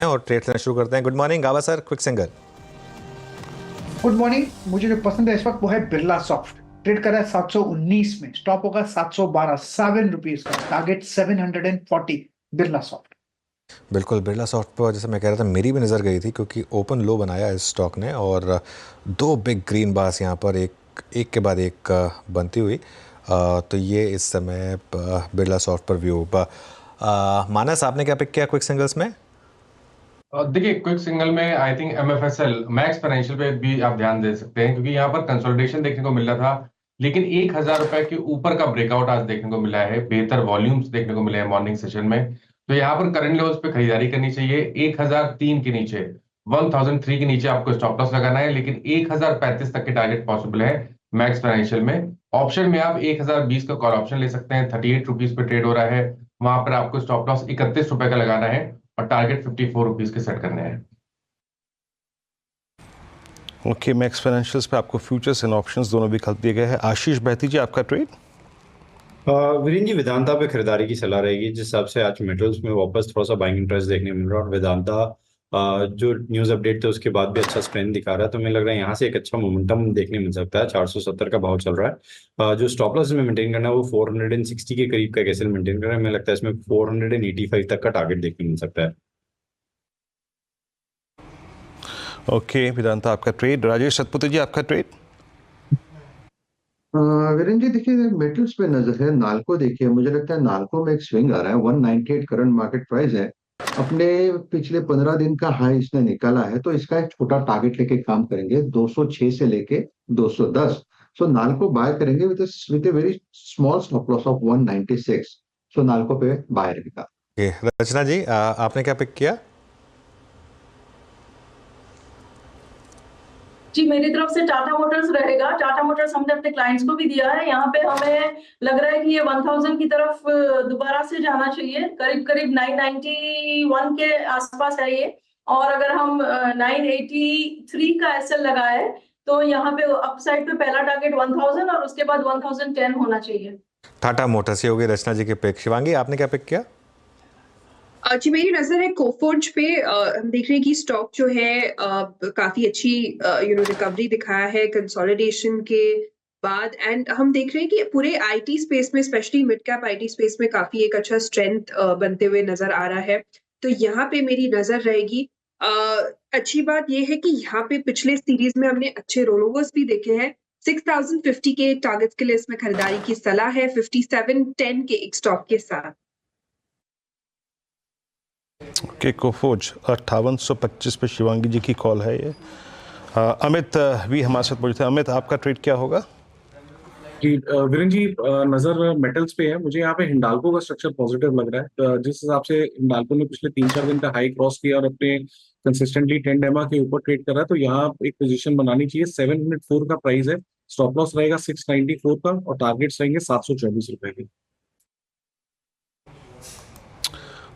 और ट्रेड लेना शुरू करते हैं। गुड मॉर्निंग गावा sir, quick single. Good morning. मुझे जो पसंद है इस वक्त वो है बिरला सॉफ्ट। ट्रेड कर रहा है 719 में, स्टॉप होगा 712, ₹7 का, टारगेट 740। बिरला सॉफ्ट। बिल्कुल, बिरला सॉफ्ट पर जैसे मैं कह रहा था मेरी भी नज़र गई थी क्योंकि ओपन लो बनाया इस स्टॉक ने और दो बिग ग्रीन बार्स यहाँ पर एक के बाद एक बनती हुई। तो ये इस समय बिरला सॉफ्ट पर व्यू। मानस, आपने क्या पिक किया क्विक सिंगल्स में? देखिए, क्विक सिंगल में आई थिंक एमएफएसएल मैक्स फाइनेंशियल पे भी आप ध्यान दे सकते हैं, क्योंकि यहाँ पर कंसोलिडेशन देखने को मिल रहा था, लेकिन 1,000 रुपए के ऊपर का ब्रेकआउट आज देखने को मिला है। बेहतर वॉल्यूम्स देखने को मिले हैं मॉर्निंग सेशन में। तो यहाँ पर करंट लेवल्स पे खरीदारी करनी चाहिए। 1,003 के नीचे, 1,003 के नीचे आपको स्टॉप लॉस लगाना है, लेकिन 1,035 तक के टारगेट पॉसिबल है मैक्स फाइनेंशियल में। ऑप्शन में आप 1,020 का कॉल ऑप्शन ले सकते हैं। 38 रुपीज पे ट्रेड हो रहा है, वहां पर आपको स्टॉप लॉस 31 रुपए का लगाना है और टारगेट 54 रुपीज के सेट करने हैं। ओके, मैक्स फाइनेंशियल्स पे आपको फ्यूचर्स एंड ऑप्शंस दोनों विकल्प दिए गए हैं। आशीष बहती जी, आपका ट्रेड? वीरेंद्र जी, वेदांता पे खरीदारी की सलाह रहेगी, जिस हिसाब से आज मेटल्स में वापस थोड़ा सा बाइंग इंटरेस्ट देखने मिल रहा है और वेदांता जो न्यूज़ अपडेट थे उसके बाद भी अच्छा स्ट्रेंथ दिखा रहा है। तो मुझे लग रहा है यहाँ से एक अच्छा मोमेंटम देखने मिल सकता है। 470 का भाव चल रहा है। जो स्टॉप लॉस में मेंटेन करना है वो 460 के करीब का कैसे मेंटेन करना है। मुझे लगता है इसमें 485 तक का टारगेट देखने मिल सकता है। ओके, वेदांता आपका ट्रेड। राजेश सतपुते जी, आपका ट्रेड? वीरेंद्र जी, देखिए मेटल्स पे नजर है। नाल्को देखिए, मुझे लगता है नाल्को में एक स्विंग आ रहा है। 198 करंट मार्केट प्राइस है। अपने पिछले 15 दिन का हाई इसने निकाला है, तो इसका एक छोटा टारगेट लेके काम करेंगे 206 से लेके 210। सो नाल्को बाय करेंगे with a very small stop loss of 196। सो नाल्को पे बाय रहेगा। रचना जी, आपने क्या पिक किया? जी, मेरी तरफ से टाटा मोटर्स रहेगा। टाटा मोटर्स हमने अपने क्लाइंट्स को भी दिया है। यहाँ पे हमें लग रहा है कि ये 1000 की तरफ दोबारा से जाना चाहिए। करीब करीब 991 के आसपास है ये। और अगर हम 983 का एसएल लगाए तो यहाँ पे अपसाइड पे पहला टारगेट 1000 और उसके बाद 1010 होना चाहिए। टाटा मोटर्स, ये हो गई रचना जी के पिक। शिवांगी, आपने क्या पिक किया? जी, मेरी नजर है कोफोर्ज पे। हम देख रहे हैं कि स्टॉक जो है काफी अच्छी रिकवरी दिखाया है कंसोलिडेशन के बाद। एंड हम देख रहे हैं कि पूरे आईटी स्पेस में, specially mid cap IT space में काफी एक अच्छा स्ट्रेंथ बनते हुए नजर आ रहा है। तो यहाँ पे मेरी नजर रहेगी। अच्छी बात यह है कि यहाँ पे पिछले सीरीज में हमने अच्छे रोलओवर्स भी देखे हैं। 6050 के टारगेट्स के लिए इसमें खरीदारी की सलाह है, 5710 के एक स्टॉप के साथ। ओके, कोफोर्ज 5825 पे शिवांगी जी की कॉल है ये। अमित भी हमारे साथ मौजूद है। अमित, आपका ट्रेड क्या होगा? जी वीरेंद्र जी, नजर मेटल्स पे है। मुझे यहाँ पे हिंडाल्को का स्ट्रक्चर पॉजिटिव लग रहा है। जिस हिसाब से हिंडाल्को ने पिछले 3-4 दिन का हाई क्रॉस किया और अपने कंसिस्टेंटली 10 डेमा के ऊपर ट्रेड कर रहा है, तो यहाँ एक पोजीशन बनानी चाहिए। 704 का प्राइस है, स्टॉप लॉस रहेगा 694 का और टारगेट्स रहेंगे 724 रुपए के।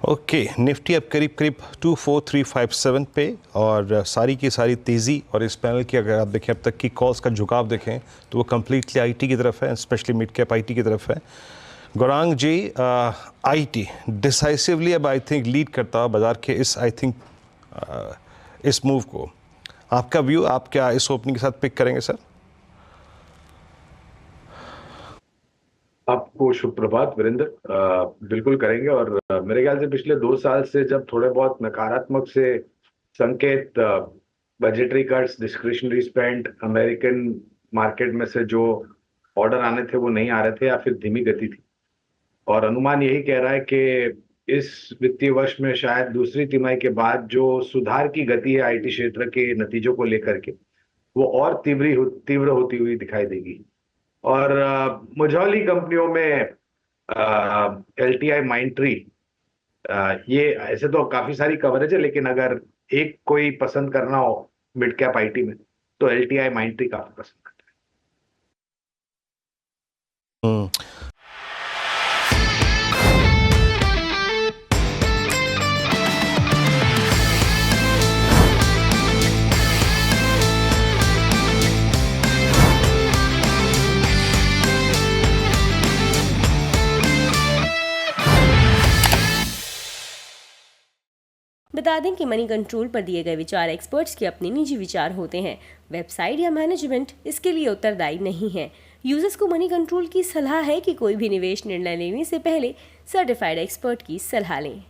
ओके, निफ्टी अब करीब करीब 24357 पे और सारी की सारी तेज़ी। और इस पैनल की अगर आप देखें अब तक की कॉल्स का झुकाव देखें तो वो कम्प्लीटली आईटी की तरफ है, स्पेशली मिड कैप आईटी की तरफ है। गौरांग जी, आईटी डिसाइसिवली अब आई थिंक लीड करता है बाजार के इस मूव को। आपका व्यू, आप क्या इस ओपनिंग के साथ पिक करेंगे सर? आपको शुभ प्रभात वीरेंद्र। बिल्कुल करेंगे। और मेरे ख्याल से पिछले 2 साल से जब थोड़े बहुत नकारात्मक से संकेत, budgetary cuts, discretionary spend, American market में से जो ऑर्डर आने थे वो नहीं आ रहे थे या फिर धीमी गति थी, और अनुमान यही कह रहा है कि इस वित्तीय वर्ष में शायद दूसरी तिमाही के बाद जो सुधार की गति है आईटी क्षेत्र के नतीजों को लेकर के, वो और तीव्र होती हुई दिखाई देगी। और मझौली कंपनियों में एलटीआई माइंट्री, ये ऐसे तो काफी सारी कवरेज है, लेकिन अगर एक कोई पसंद करना हो मिड कैप आईटी में तो एलटीआई माइंट्री काफी पसंद करता है। बता दें कि मनी कंट्रोल पर दिए गए विचार एक्सपर्ट्स के अपने निजी विचार होते हैं। वेबसाइट या मैनेजमेंट इसके लिए उत्तरदायी नहीं है। यूजर्स को मनी कंट्रोल की सलाह है कि कोई भी निवेश निर्णय लेने से पहले सर्टिफाइड एक्सपर्ट की सलाह लें।